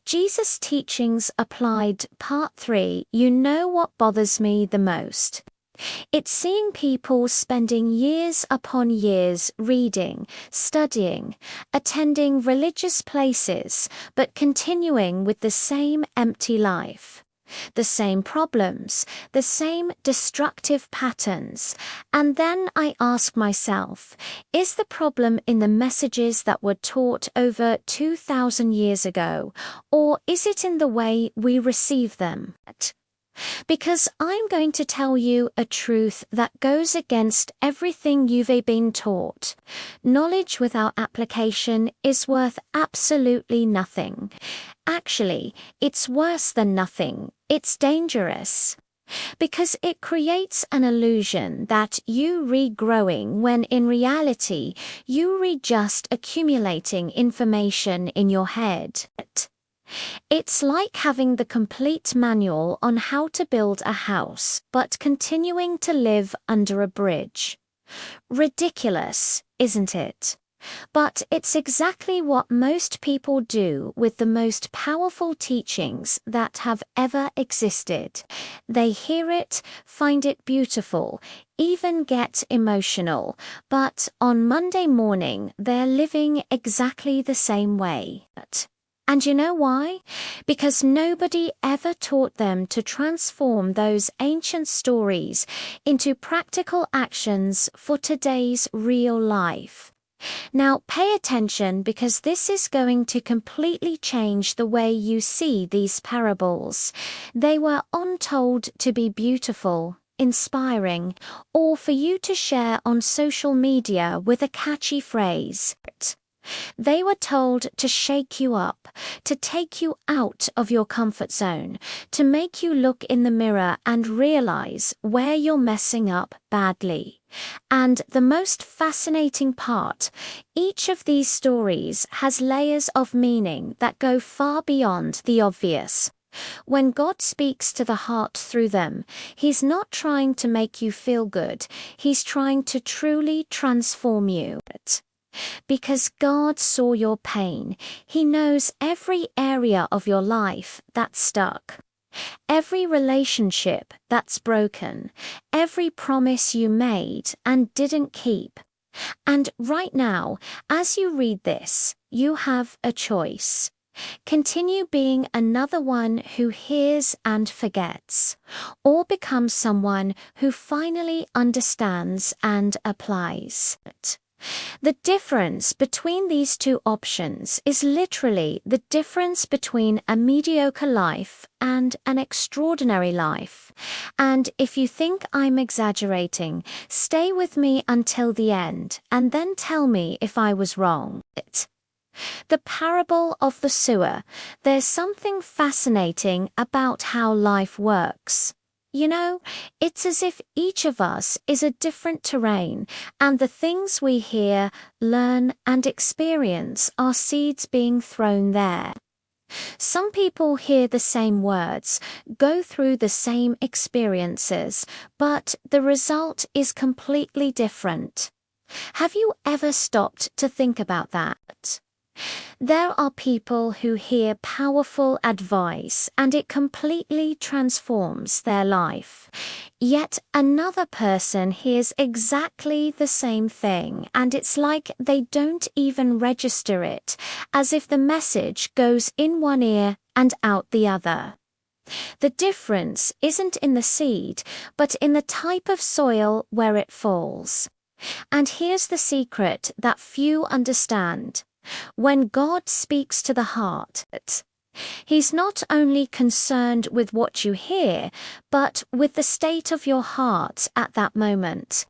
Jesus' Teachings Applied Part 3. You know what bothers me the most? It's seeing people spending years upon years reading, studying, attending religious places, but continuing with the same empty life. The same problems, the same destructive patterns. And then I ask myself, is the problem in the messages that were taught over 2,000 years ago, or is it in the way we receive them? Because I'm going to tell you a truth that goes against everything you've been taught. Knowledge without application is worth absolutely nothing. Actually, it's worse than nothing. It's dangerous. Because it creates an illusion that you read growing when in reality you read just accumulating information in your head. It's like having the complete manual on how to build a house, but continuing to live under a bridge. Ridiculous, isn't it? But it's exactly what most people do with the most powerful teachings that have ever existed. They hear it, find it beautiful, even get emotional, but on Monday morning they're living exactly the same way. And you know why? Because nobody ever taught them to transform those ancient stories into practical actions for today's real life. Now pay attention, because this is going to completely change the way you see these parables. They were untold to be beautiful, inspiring, or for you to share on social media with a catchy phrase. They were told to shake you up, to take you out of your comfort zone, to make you look in the mirror and realize where you're messing up badly. And the most fascinating part, each of these stories has layers of meaning that go far beyond the obvious. When God speaks to the heart through them, He's not trying to make you feel good, He's trying to truly transform you. Because God saw your pain, He knows every area of your life that's stuck. Every relationship that's broken, every promise you made and didn't keep. And right now, as you read this, you have a choice. Continue being another one who hears and forgets, or become someone who finally understands and applies it. The difference between these two options is literally the difference between a mediocre life and an extraordinary life. And if you think I'm exaggerating, stay with me until the end and then tell me if I was wrong. The parable of the sower. There's something fascinating about how life works. You know, it's as if each of us is a different terrain, and the things we hear, learn, and experience are seeds being thrown there. Some people hear the same words, go through the same experiences, but the result is completely different. Have you ever stopped to think about that? There are people who hear powerful advice and it completely transforms their life. Yet another person hears exactly the same thing and it's like they don't even register it, as if the message goes in one ear and out the other. The difference isn't in the seed, but in the type of soil where it falls. And here's the secret that few understand. When God speaks to the heart, He's not only concerned with what you hear, but with the state of your heart at that moment.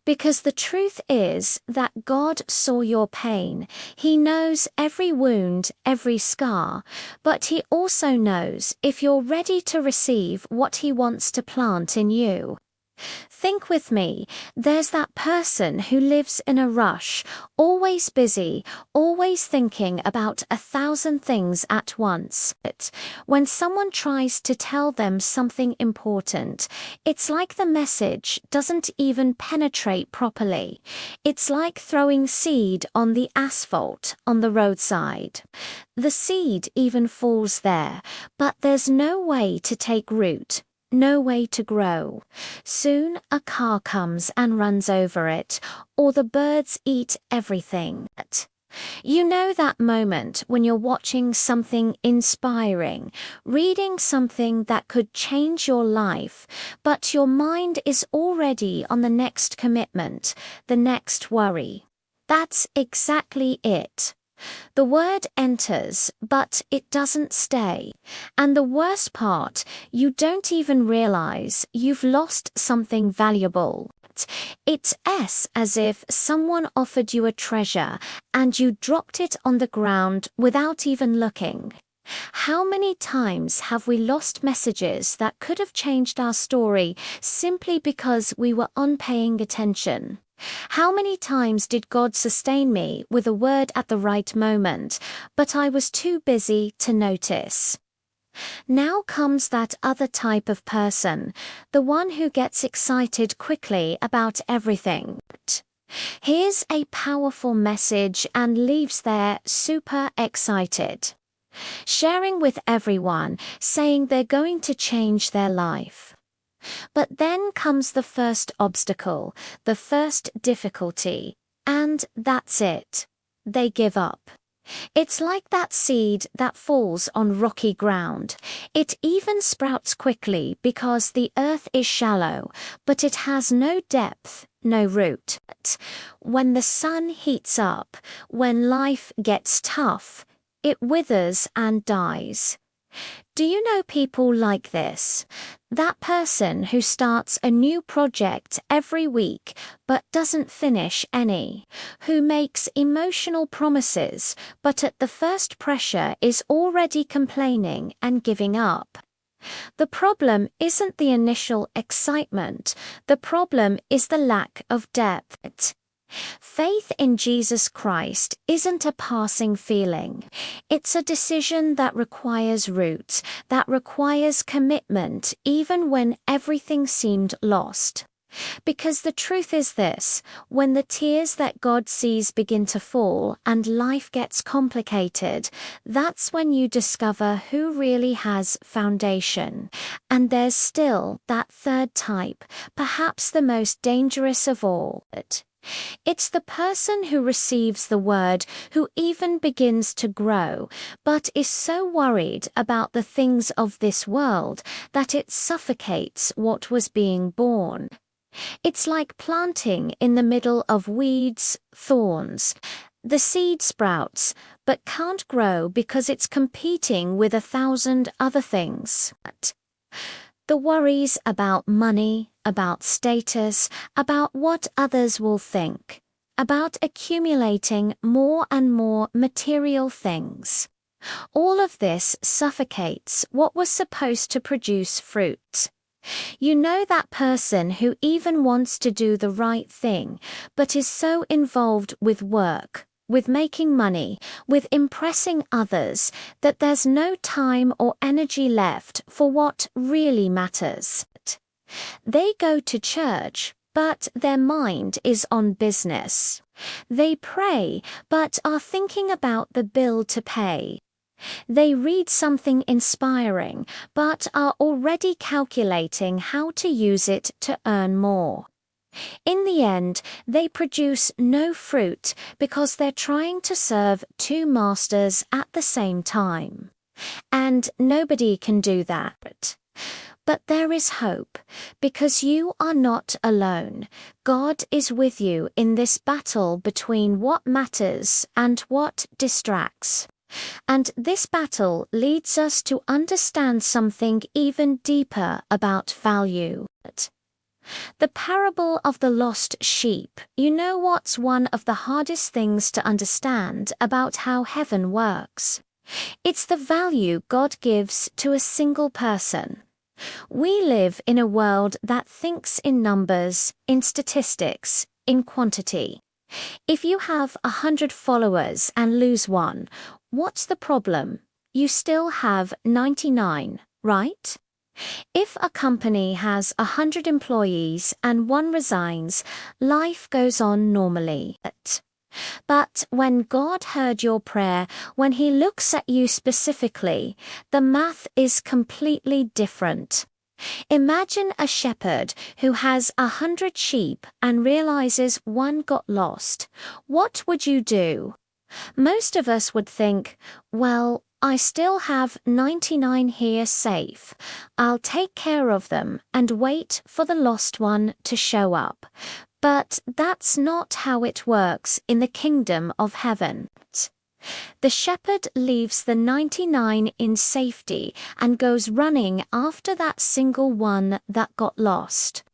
Because the truth is that God saw your pain. He knows every wound, every scar, but He also knows if you're ready to receive what He wants to plant in you. Think with me, there's that person who lives in a rush, always busy, always thinking about 1,000 things at once. But when someone tries to tell them something important, it's like the message doesn't even penetrate properly. It's like throwing seed on the asphalt on the roadside. The seed even falls there, but there's no way to take root. No way to grow. Soon a car comes and runs over it, or the birds eat everything. You know that moment when you're watching something inspiring, reading something that could change your life, but your mind is already on the next commitment, the next worry. That's exactly it. The word enters, but it doesn't stay. And the worst part, you don't even realize you've lost something valuable. It's as if someone offered you a treasure and you dropped it on the ground without even looking. How many times have we lost messages that could have changed our story simply because we were unpaying attention? How many times did God sustain me with a word at the right moment, but I was too busy to notice? Now comes that other type of person, the one who gets excited quickly about everything. Here's a powerful message and leaves there super excited. Sharing with everyone, saying they're going to change their life. But then comes the first obstacle, the first difficulty, and that's it. They give up. It's like that seed that falls on rocky ground. It even sprouts quickly because the earth is shallow, but it has no depth, no root. When the sun heats up, when life gets tough, it withers and dies. Do you know people like this? That person who starts a new project every week but doesn't finish any, who makes emotional promises but at the first pressure is already complaining and giving up. The problem isn't the initial excitement, the problem is the lack of depth. Faith in Jesus Christ isn't a passing feeling. It's a decision that requires roots, that requires commitment even when everything seemed lost. Because the truth is this, when the tears that God sees begin to fall and life gets complicated, that's when you discover who really has foundation. And there's still that third type, perhaps the most dangerous of all. It's the person who receives the word, who even begins to grow, but is so worried about the things of this world that it suffocates what was being born. It's like planting in the middle of weeds, thorns. The seed sprouts, but can't grow because it's competing with 1,000 other things. The worries about money, about status, about what others will think, about accumulating more and more material things. All of this suffocates what was supposed to produce fruit. You know that person who even wants to do the right thing, but is so involved with work, with making money, with impressing others, that there's no time or energy left for what really matters. They go to church, but their mind is on business. They pray, but are thinking about the bill to pay. They read something inspiring, but are already calculating how to use it to earn more. In the end, they produce no fruit because they're trying to serve two masters at the same time. And nobody can do that. But there is hope, because you are not alone. God is with you in this battle between what matters and what distracts. And this battle leads us to understand something even deeper about value. The parable of the lost sheep. You know what's one of the hardest things to understand about how heaven works? It's the value God gives to a single person. We live in a world that thinks in numbers, in statistics, in quantity. If you have 100 followers and lose one, what's the problem? You still have 99, right? If a company has 100 employees and one resigns, life goes on normally. But when God heard your prayer, when He looks at you specifically, the math is completely different. Imagine a shepherd who has 100 sheep and realizes one got lost. What would you do? Most of us would think, well, I still have 99 here safe. I'll take care of them and wait for the lost one to show up. But that's not how it works in the kingdom of heaven. The shepherd leaves the 99 in safety and goes running after that single one that got lost.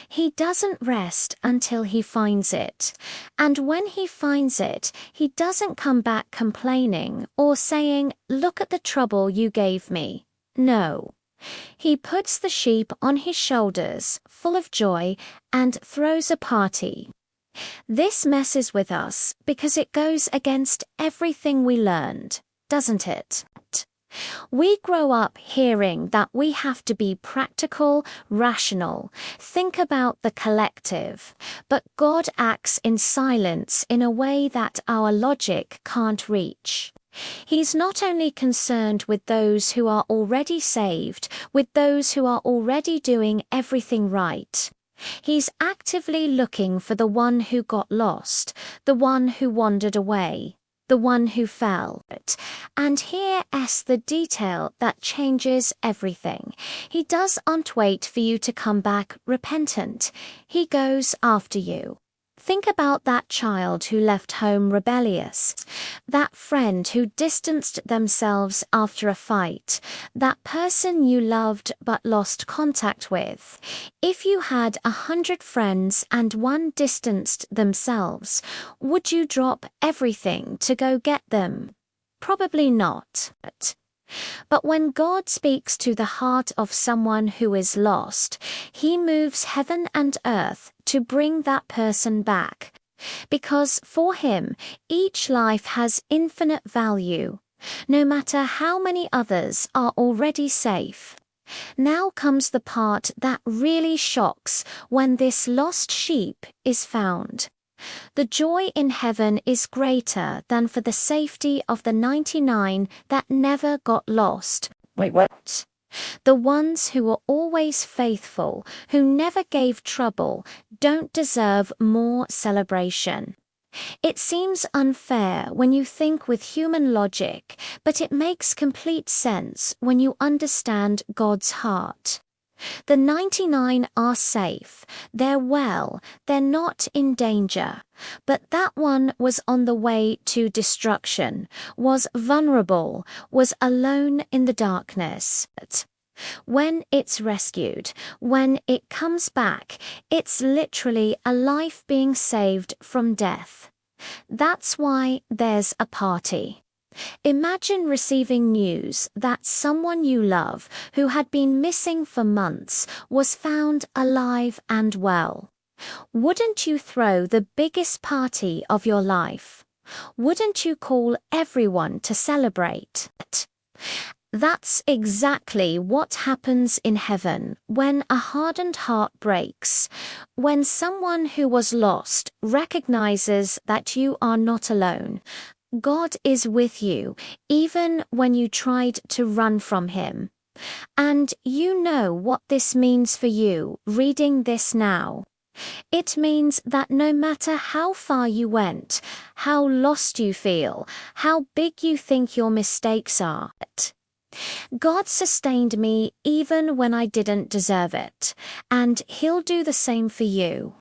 He doesn't rest until he finds it. And when he finds it, he doesn't come back complaining or saying, "Look at the trouble you gave me." No. He puts the sheep on his shoulders, full of joy, and throws a party. This messes with us because it goes against everything we learned, doesn't it? We grow up hearing that we have to be practical, rational, think about the collective, but God acts in silence in a way that our logic can't reach. He's not only concerned with those who are already saved, with those who are already doing everything right. He's actively looking for the one who got lost, the one who wandered away, the one who fell. And here's the detail that changes everything. He doesn't wait for you to come back repentant. He goes after you. Think about that child who left home rebellious, that friend who distanced themselves after a fight, that person you loved but lost contact with. If you had 100 friends and one distanced themselves, would you drop everything to go get them? Probably not. But when God speaks to the heart of someone who is lost, He moves heaven and earth to bring that person back. Because for Him, each life has infinite value, no matter how many others are already safe. Now comes the part that really shocks when this lost sheep is found. The joy in heaven is greater than for the safety of the 99 that never got lost. Wait, what? The ones who were always faithful, who never gave trouble, don't deserve more celebration. It seems unfair when you think with human logic, but it makes complete sense when you understand God's heart. The 99 are safe, they're well, they're not in danger. But that one was on the way to destruction, was vulnerable, was alone in the darkness. When it's rescued, when it comes back, it's literally a life being saved from death. That's why there's a party. Imagine receiving news that someone you love, who had been missing for months, was found alive and well. Wouldn't you throw the biggest party of your life? Wouldn't you call everyone to celebrate? That's exactly what happens in heaven when a hardened heart breaks, when someone who was lost recognizes that you are not alone. God is with you, even when you tried to run from Him. And you know what this means for you, reading this now. It means that no matter how far you went, how lost you feel, how big you think your mistakes are, God sustained me even when I didn't deserve it, and He'll do the same for you.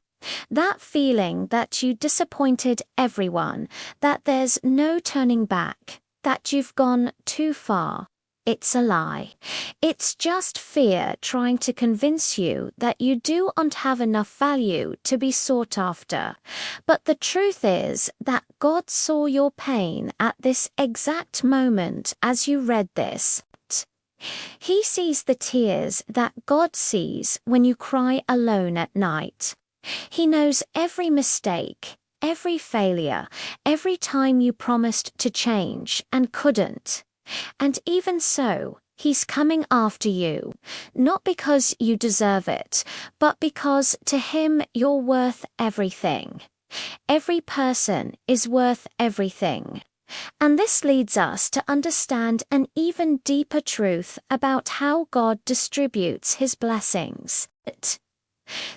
That feeling that you disappointed everyone, that there's no turning back, that you've gone too far, it's a lie. It's just fear trying to convince you that you don't have enough value to be sought after. But the truth is that God saw your pain at this exact moment as you read this. He sees the tears that God sees when you cry alone at night. He knows every mistake, every failure, every time you promised to change and couldn't. And even so, He's coming after you, not because you deserve it, but because to Him you're worth everything. Every person is worth everything. And this leads us to understand an even deeper truth about how God distributes His blessings.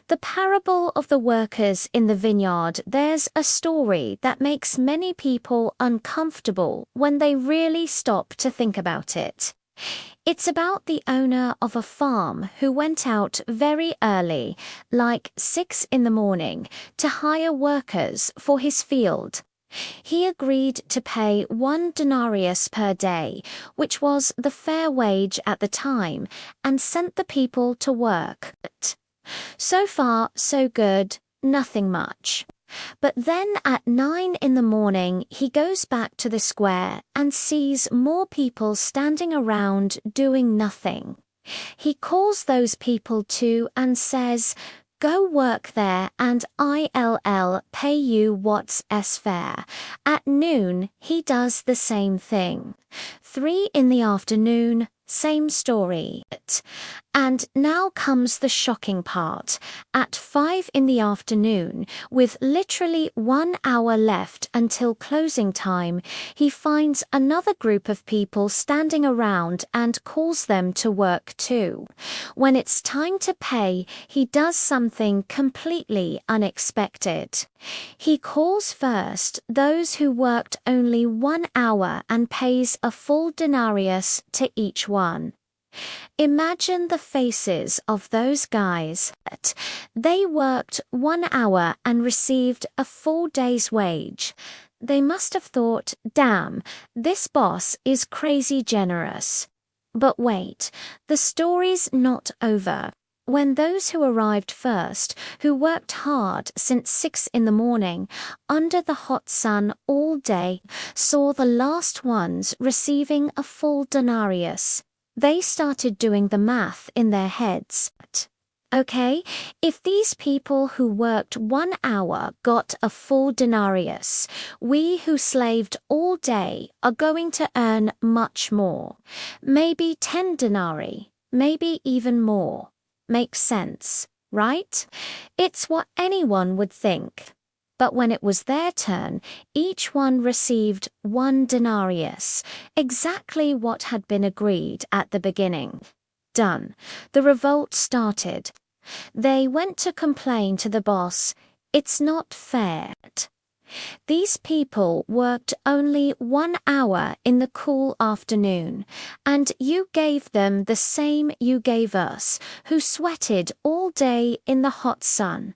The parable of the workers in the vineyard, there's a story that makes many people uncomfortable when they really stop to think about it. It's about the owner of a farm who went out very early, like 6 in the morning, to hire workers for his field. He agreed to pay 1 denarius per day, which was the fair wage at the time, and sent the people to work. So far, so good, nothing much. But then at 9 in the morning, he goes back to the square and sees more people standing around doing nothing. He calls those people to and says, "Go work there and I'll pay you what's fair." At noon, he does the same thing. 3 in the afternoon, same story. And now comes the shocking part. At 5 in the afternoon, with literally 1 hour left until closing time, he finds another group of people standing around and calls them to work too. When it's time to pay, he does something completely unexpected. He calls first those who worked only 1 hour and pays a full denarius to each one. Imagine the faces of those guys. They worked 1 hour and received a full day's wage. They must have thought, damn, this boss is crazy generous. But wait, the story's not over. When those who arrived first, who worked hard since 6 in the morning, under the hot sun all day, saw the last ones receiving a full denarius, they started doing the math in their heads. Okay, if these people who worked 1 hour got a full denarius, we who slaved all day are going to earn much more. Maybe 10 denarii, maybe even more. Makes sense, right? It's what anyone would think. But when it was their turn, each one received 1 denarius, exactly what had been agreed at the beginning. Done. The revolt started. They went to complain to the boss, "It's not fair." These people worked only 1 hour in the cool afternoon, and you gave them the same you gave us, who sweated all day in the hot sun.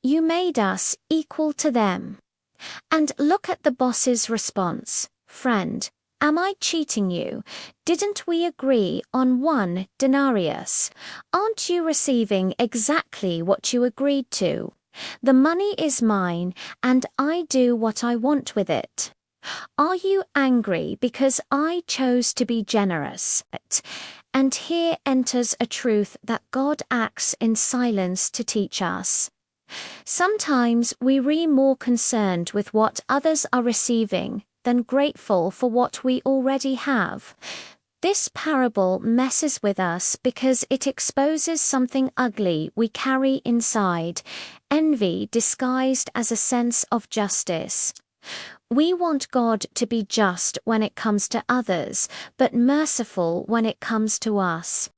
You made us equal to them. And look at the boss's response. "Friend, am I cheating you? Didn't we agree on 1 denarius? Aren't you receiving exactly what you agreed to? The money is mine, and I do what I want with it. Are you angry because I chose to be generous?" And here enters a truth that God acts in silence to teach us. Sometimes we're more concerned with what others are receiving than grateful for what we already have. This parable messes with us because it exposes something ugly we carry inside, envy disguised as a sense of justice. We want God to be just when it comes to others, but merciful when it comes to us.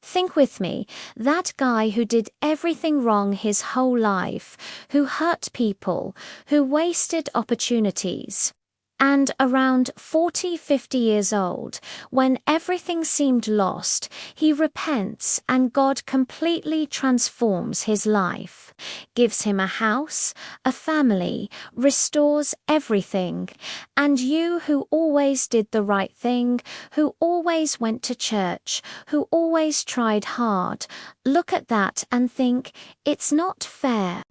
Think with me, that guy who did everything wrong his whole life, who hurt people, who wasted opportunities. And around 40, 50 years old, when everything seemed lost, he repents and God completely transforms his life, gives him a house, a family, restores everything. And you who always did the right thing, who always went to church, who always tried hard, look at that and think, it's not fair.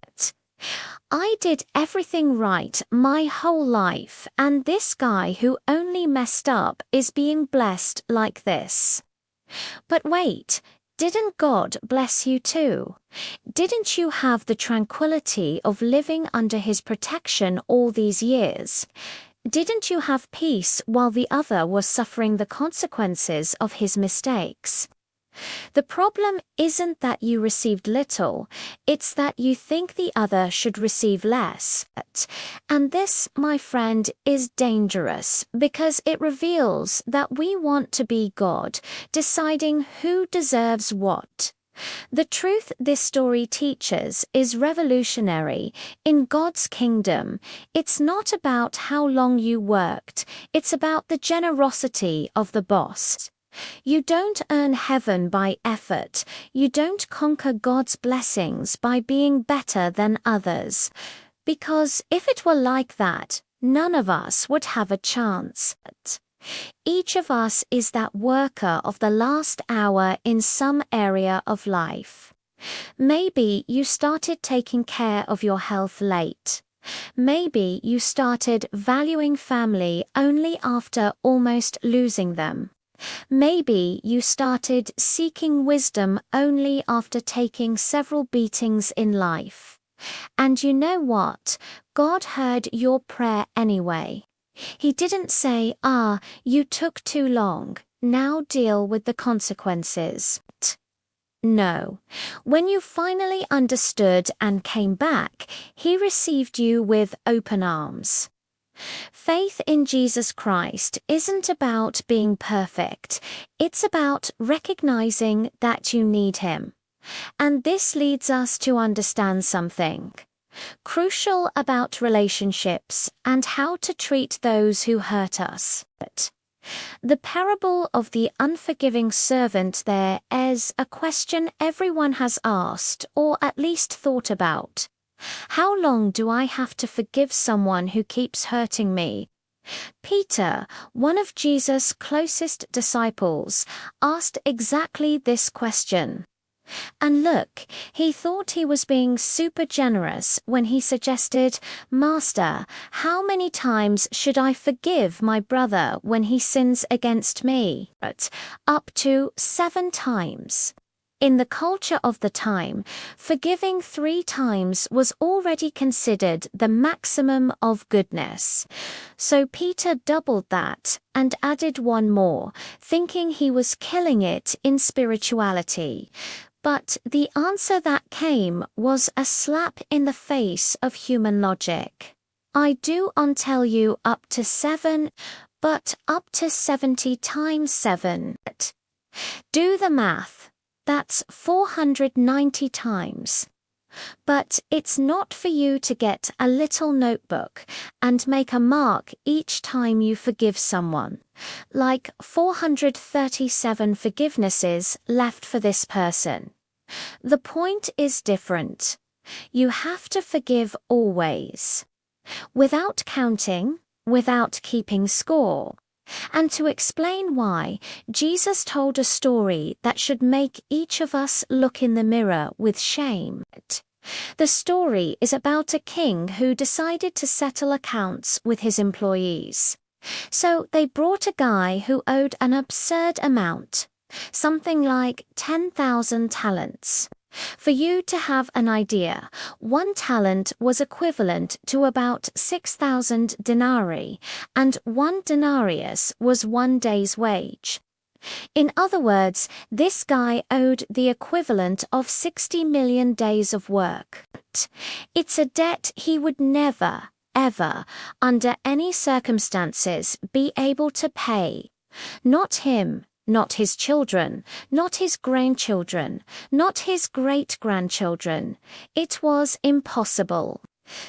I did everything right my whole life, and this guy who only messed up is being blessed like this. But wait, didn't God bless you too? Didn't you have the tranquility of living under His protection all these years? Didn't you have peace while the other was suffering the consequences of his mistakes? The problem isn't that you received little, it's that you think the other should receive less. And this, my friend, is dangerous because it reveals that we want to be God, deciding who deserves what. The truth this story teaches is revolutionary. In God's kingdom, it's not about how long you worked, it's about the generosity of the boss. You don't earn heaven by effort. You don't conquer God's blessings by being better than others. Because if it were like that, none of us would have a chance. Each of us is that worker of the last hour in some area of life. Maybe you started taking care of your health late. Maybe you started valuing family only after almost losing them. Maybe you started seeking wisdom only after taking several beatings in life. And you know what? God heard your prayer anyway. He didn't say, you took too long, now deal with the consequences. No. When you finally understood and came back, He received you with open arms. Faith in Jesus Christ isn't about being perfect. It's about recognizing that you need Him. And this leads us to understand something crucial about relationships and how to treat those who hurt us. The parable of the unforgiving servant there is a question everyone has asked or at least thought about. How long do I have to forgive someone who keeps hurting me? Peter, one of Jesus' closest disciples, asked exactly this question. And look, he thought he was being super generous when he suggested, "Master, how many times should I forgive my brother when he sins against me?" Up to 7 times. In the culture of the time, forgiving 3 times was already considered the maximum of goodness. So Peter doubled that and added 1 more, thinking he was killing it in spirituality. But the answer that came was a slap in the face of human logic. I do tell you up to 7, but up to 70 times 7. Do the math. That's 490 times. But it's not for you to get a little notebook and make a mark each time you forgive someone, like 437 forgivenesses left for this person. The point is different. You have to forgive always, without counting, without keeping score. And to explain why, Jesus told a story that should make each of us look in the mirror with shame. The story is about a king who decided to settle accounts with his employees. So they brought a guy who owed an absurd amount, something like 10,000 talents. For you to have an idea, 1 talent was equivalent to about 6,000 denarii, and 1 denarius was 1 day's wage. In other words, this guy owed the equivalent of 60 million days of work. It's a debt he would never, ever, under any circumstances, be able to pay. Not him. Not his children, not his grandchildren, not his great-grandchildren. It was impossible.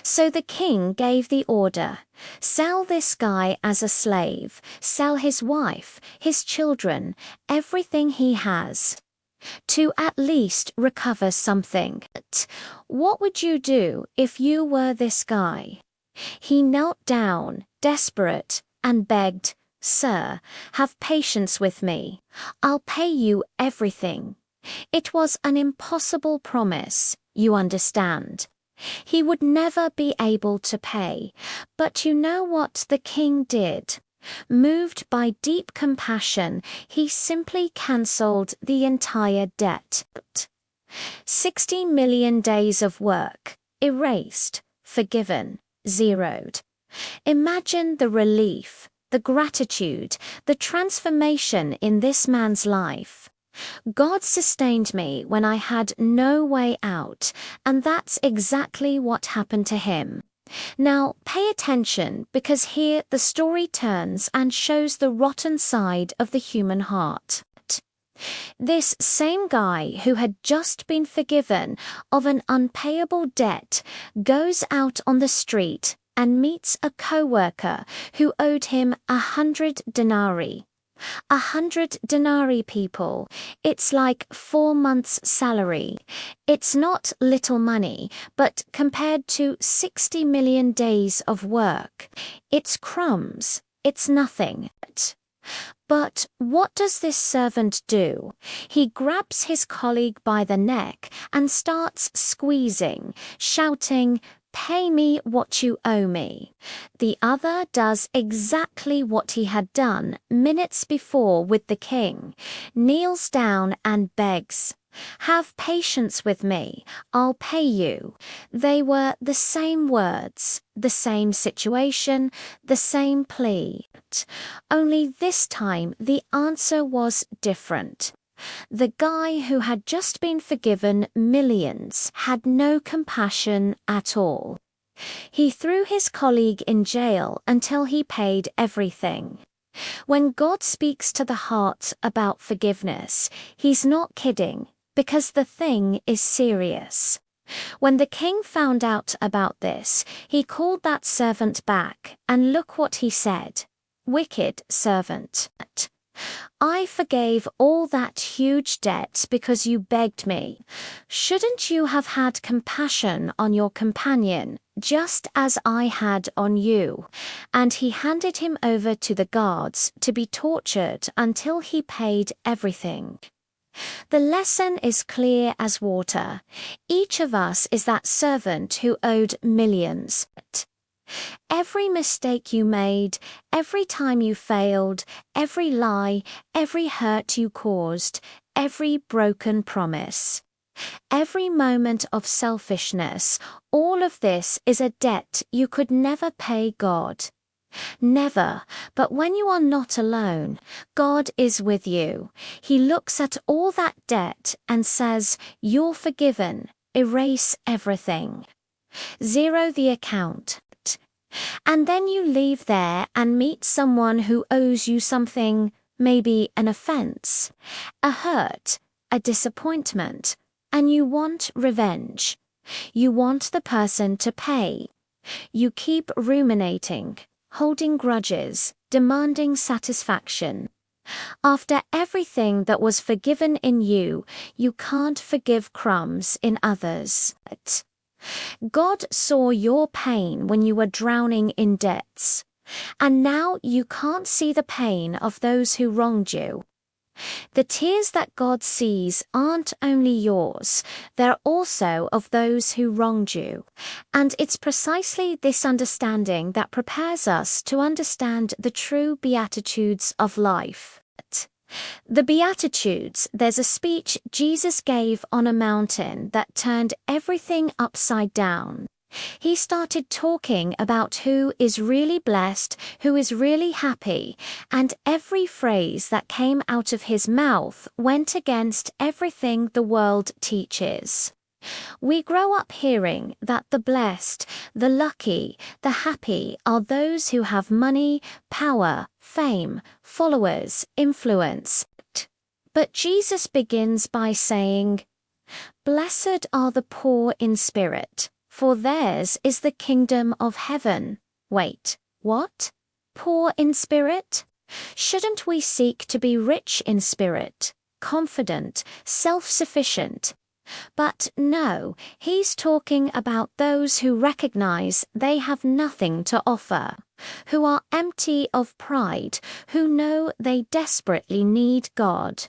So the king gave the order, sell this guy as a slave, sell his wife, his children, everything he has, to at least recover something. What would you do if you were this guy? He knelt down, desperate, and begged, "Sir, have patience with me. I'll pay you everything." It was an impossible promise, you understand. He would never be able to pay. But you know what the king did? Moved by deep compassion, he simply cancelled the entire debt. 60 million days of work, erased, forgiven, zeroed. Imagine the relief, the gratitude, the transformation in this man's life. God sustained me when I had no way out, and that's exactly what happened to him. Now, pay attention, because here the story turns and shows the rotten side of the human heart. This same guy who had just been forgiven of an unpayable debt goes out on the street and meets a co-worker who owed him 100 denarii. 100 denarii, people. It's like 4 months' salary. It's not little money, but compared to 60 million days of work, it's crumbs. It's nothing. But what does this servant do? He grabs his colleague by the neck and starts squeezing, shouting, "Pay me what you owe me." The other does exactly what he had done minutes before with the king, kneels down and begs, "Have patience with me, I'll pay you." They were the same words, the same situation, the same plea. Only this time the answer was different. The guy who had just been forgiven millions had no compassion at all. He threw his colleague in jail until he paid everything. When God speaks to the heart about forgiveness, he's not kidding, because the thing is serious. When the king found out about this, he called that servant back, and look what he said. "Wicked servant. I forgave all that huge debt because you begged me. Shouldn't you have had compassion on your companion, just as I had on you?" And he handed him over to the guards to be tortured until he paid everything. The lesson is clear as water. Each of us is that servant who owed millions. Every mistake you made, every time you failed, every lie, every hurt you caused, every broken promise, every moment of selfishness, all of this is a debt you could never pay God. Never, but when you are not alone, God is with you. He looks at all that debt and says, "You're forgiven. Erase everything. Zero the account." And then you leave there and meet someone who owes you something, maybe an offense, a hurt, a disappointment, and you want revenge. You want the person to pay. You keep ruminating, holding grudges, demanding satisfaction. After everything that was forgiven in you, you can't forgive crumbs in others. God saw your pain when you were drowning in debts, and now you can't see the pain of those who wronged you. The tears that God sees aren't only yours, they're also of those who wronged you. And it's precisely this understanding that prepares us to understand the true Beatitudes of life. The Beatitudes, there's a speech Jesus gave on a mountain that turned everything upside down. He started talking about who is really blessed, who is really happy, and every phrase that came out of his mouth went against everything the world teaches. We grow up hearing that the blessed, the lucky, the happy are those who have money, power, fame, followers, influence. But Jesus begins by saying, "Blessed are the poor in spirit, for theirs is the kingdom of heaven." Wait, what? Poor in spirit? Shouldn't we seek to be rich in spirit, confident, self-sufficient? But no, he's talking about those who recognize they have nothing to offer, who are empty of pride, who know they desperately need God.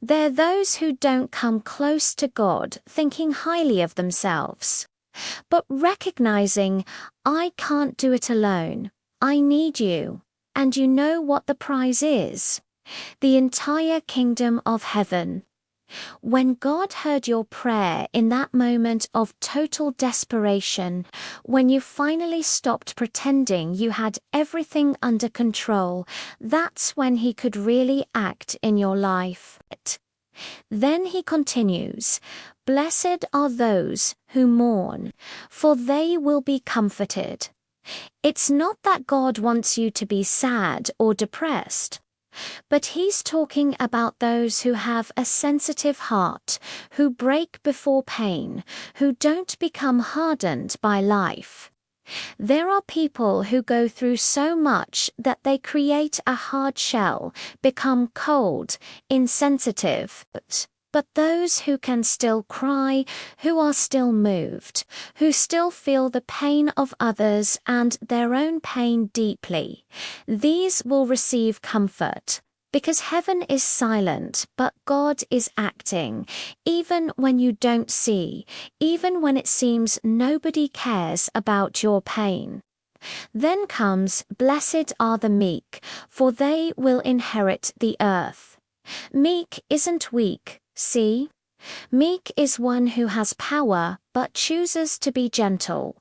They're those who don't come close to God thinking highly of themselves, but recognizing, "I can't do it alone. I need you." And you know what the prize is? The entire kingdom of heaven. When God heard your prayer in that moment of total desperation, when you finally stopped pretending you had everything under control, that's when He could really act in your life. Then He continues, "Blessed are those who mourn, for they will be comforted." It's not that God wants you to be sad or depressed, but He's talking about those who have a sensitive heart, who break before pain, who don't become hardened by life. There are people who go through so much that they create a hard shell, become cold, insensitive. But those who can still cry, who are still moved, who still feel the pain of others and their own pain deeply, these will receive comfort. Because heaven is silent, but God is acting, even when you don't see, even when it seems nobody cares about your pain. Then comes, "Blessed are the meek, for they will inherit the earth." Meek isn't weak, see? Meek is one who has power, but chooses to be gentle.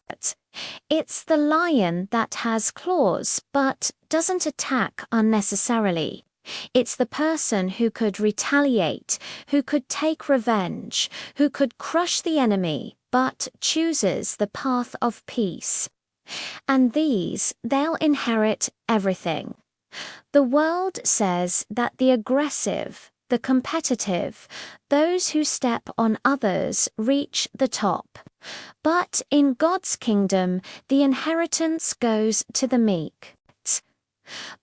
It's the lion that has claws, but doesn't attack unnecessarily. It's the person who could retaliate, who could take revenge, who could crush the enemy, but chooses the path of peace. And these, they'll inherit everything. The world says that the aggressive, the competitive, those who step on others reach the top. But in God's kingdom, the inheritance goes to the meek.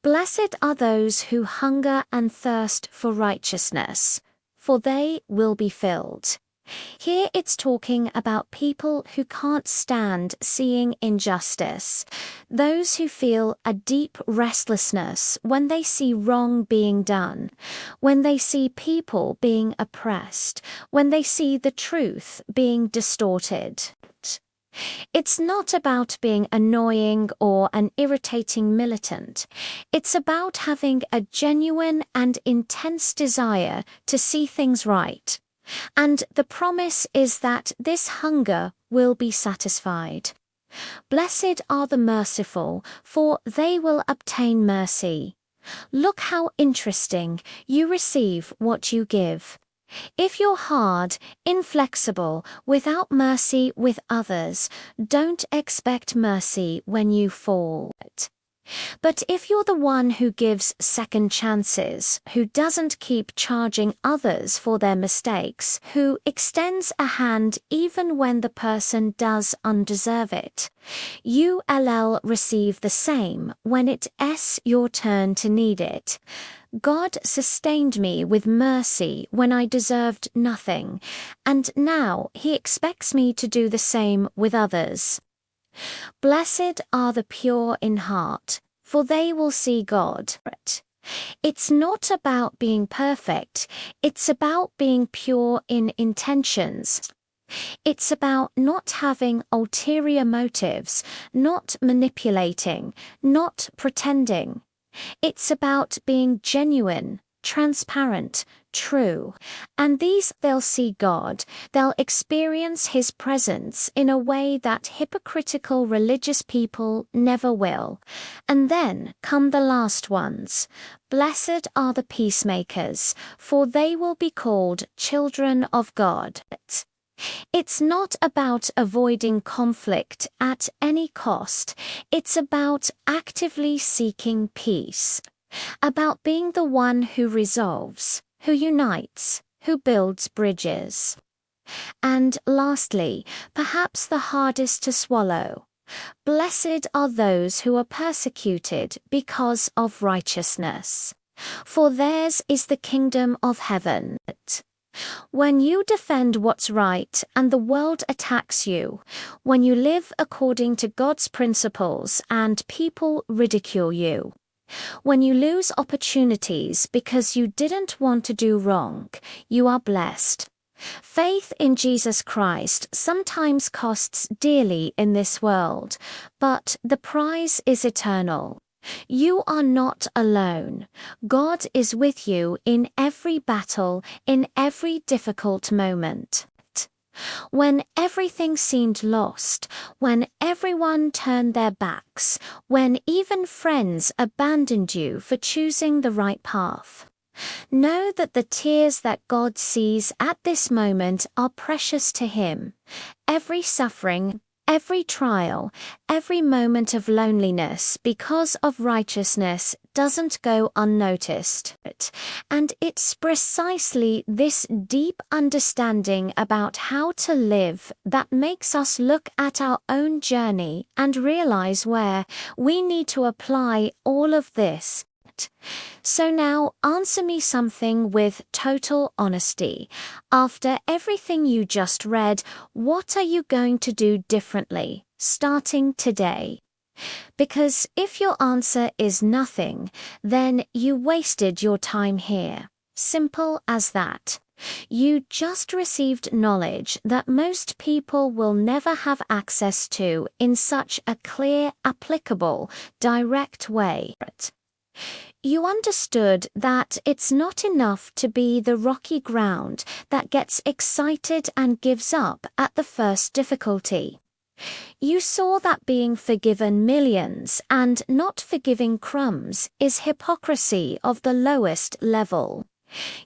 Blessed are those who hunger and thirst for righteousness, for they will be filled. Here it's talking about people who can't stand seeing injustice, those who feel a deep restlessness when they see wrong being done, when they see people being oppressed, when they see the truth being distorted. It's not about being annoying or an irritating militant. It's about having a genuine and intense desire to see things right. And the promise is that this hunger will be satisfied. Blessed are the merciful, for they will obtain mercy. Look how interesting, you receive what you give. If you're hard, inflexible, without mercy with others, don't expect mercy when you fall. But if you're the one who gives second chances, who doesn't keep charging others for their mistakes, who extends a hand even when the person does undeserve it, you'll receive the same when it's your turn to need it. God sustained me with mercy when I deserved nothing, and now He expects me to do the same with others. Blessed are the pure in heart, for they will see God. It's not about being perfect, it's about being pure in intentions. It's about not having ulterior motives, not manipulating, not pretending. It's about being genuine, transparent, true. And these, they'll see God, they'll experience His presence in a way that hypocritical religious people never will. And then come the last ones. Blessed are the peacemakers, for they will be called children of God. It's not about avoiding conflict at any cost. It's about actively seeking peace, about being the one who resolves, who unites, who builds bridges. And lastly, perhaps the hardest to swallow, blessed are those who are persecuted because of righteousness, for theirs is the kingdom of heaven. When you defend what's right and the world attacks you, when you live according to God's principles and people ridicule you, when you lose opportunities because you didn't want to do wrong, you are blessed. Faith in Jesus Christ sometimes costs dearly in this world, but the prize is eternal. You are not alone. God is with you in every battle, in every difficult moment. When everything seemed lost, when everyone turned their backs, when even friends abandoned you for choosing the right path. Know that the tears that God sees at this moment are precious to Him. Every suffering, every trial, every moment of loneliness because of righteousness doesn't go unnoticed. And it's precisely this deep understanding about how to live that makes us look at our own journey and realize where we need to apply all of this. So now answer me something with total honesty. After everything you just read, what are you going to do differently, starting today? Because if your answer is nothing, then you wasted your time here. Simple as that. You just received knowledge that most people will never have access to in such a clear, applicable, direct way. You understood that it's not enough to be the rocky ground that gets excited and gives up at the first difficulty. You saw that being forgiven millions and not forgiving crumbs is hypocrisy of the lowest level.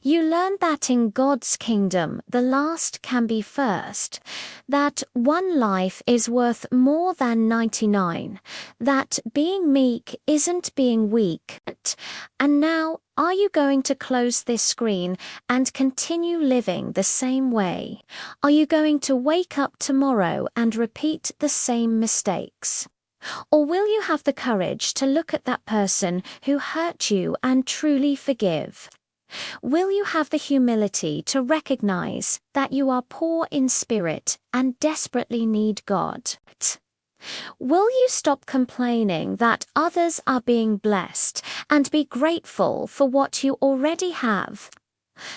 You learned that in God's kingdom, the last can be first, that one life is worth more than 99, that being meek isn't being weak. And now, are you going to close this screen and continue living the same way? Are you going to wake up tomorrow and repeat the same mistakes? Or will you have the courage to look at that person who hurt you and truly forgive? Will you have the humility to recognize that you are poor in spirit and desperately need God? Will you stop complaining that others are being blessed and be grateful for what you already have?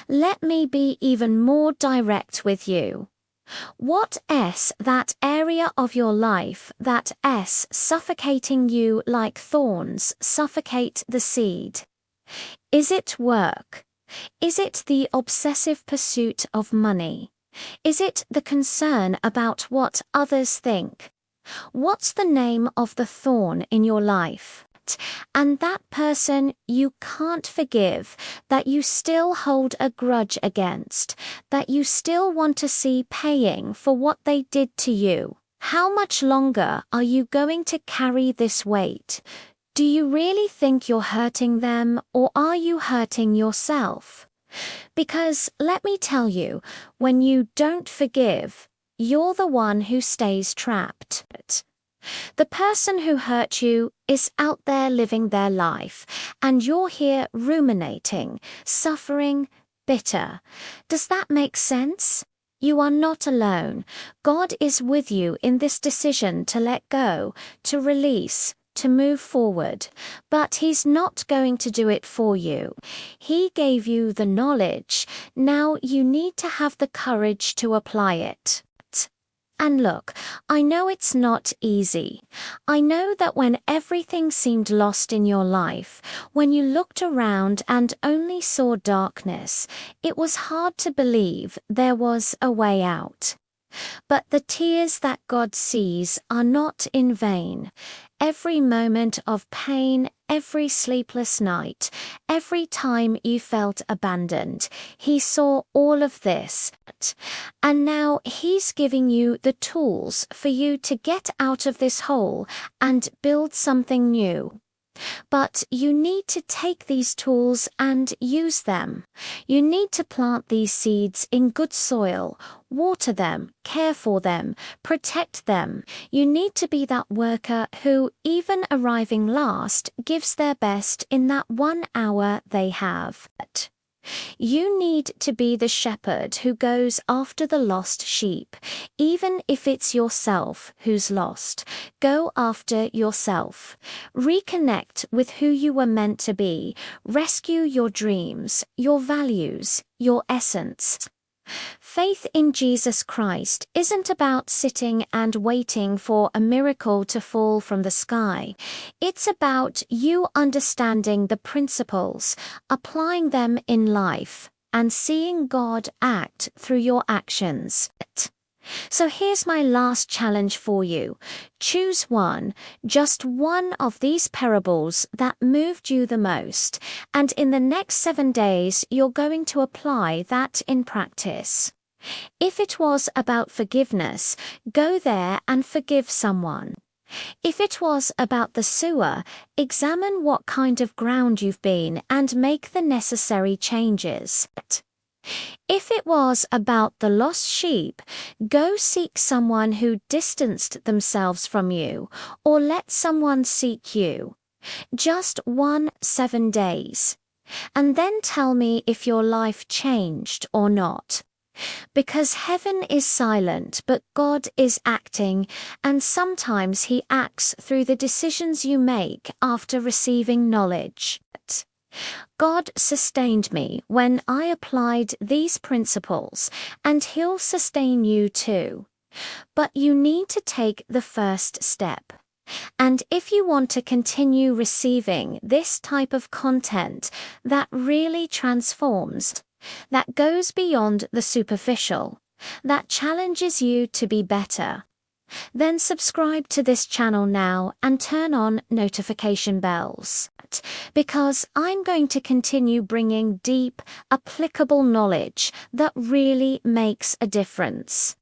Let me be even more direct with you. What is that area of your life that is suffocating you like thorns suffocate the seed? Is it work? Is it the obsessive pursuit of money? Is it the concern about what others think? What's the name of the thorn in your life? And that person you can't forgive, that you still hold a grudge against, that you still want to see paying for what they did to you. How much longer are you going to carry this weight? Do you really think you're hurting them, or are you hurting yourself? Because, let me tell you, when you don't forgive, you're the one who stays trapped. The person who hurt you is out there living their life, and you're here ruminating, suffering, bitter. Does that make sense? You are not alone. God is with you in this decision to let go, to release, to move forward, but He's not going to do it for you. He gave you the knowledge. Now you need to have the courage to apply it. And look, I know it's not easy. I know that when everything seemed lost in your life, when you looked around and only saw darkness, it was hard to believe there was a way out. But the tears that God sees are not in vain. Every moment of pain, every sleepless night, every time you felt abandoned, He saw all of this. And now He's giving you the tools for you to get out of this hole and build something new. But you need to take these tools and use them. You need to plant these seeds in good soil, water them, care for them, protect them. You need to be that worker who, even arriving last, gives their best in that 1 hour they have. You need to be the shepherd who goes after the lost sheep, even if it's yourself who's lost. Go after yourself. Reconnect with who you were meant to be. Rescue your dreams, your values, your essence. Faith in Jesus Christ isn't about sitting and waiting for a miracle to fall from the sky. It's about you understanding the principles, applying them in life, and seeing God act through your actions. So here's my last challenge for you. Choose one, just one of these parables that moved you the most, and in the next 7 days you're going to apply that in practice. If it was about forgiveness, go there and forgive someone. If it was about the sewer, examine what kind of ground you've been and make the necessary changes. If it was about the lost sheep, go seek someone who distanced themselves from you, or let someone seek you. Just 7 days. And then tell me if your life changed or not. Because heaven is silent, but God is acting, and sometimes He acts through the decisions you make after receiving knowledge. God sustained me when I applied these principles, and He'll sustain you too. But you need to take the first step. And if you want to continue receiving this type of content that really transforms, that goes beyond the superficial, that challenges you to be better, then subscribe to this channel now and turn on notification bells, because I'm going to continue bringing deep, applicable knowledge that really makes a difference.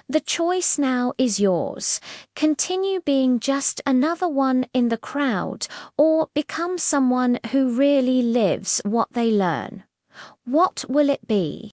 The choice now is yours. Continue being just another one in the crowd, or become someone who really lives what they learn. What will it be?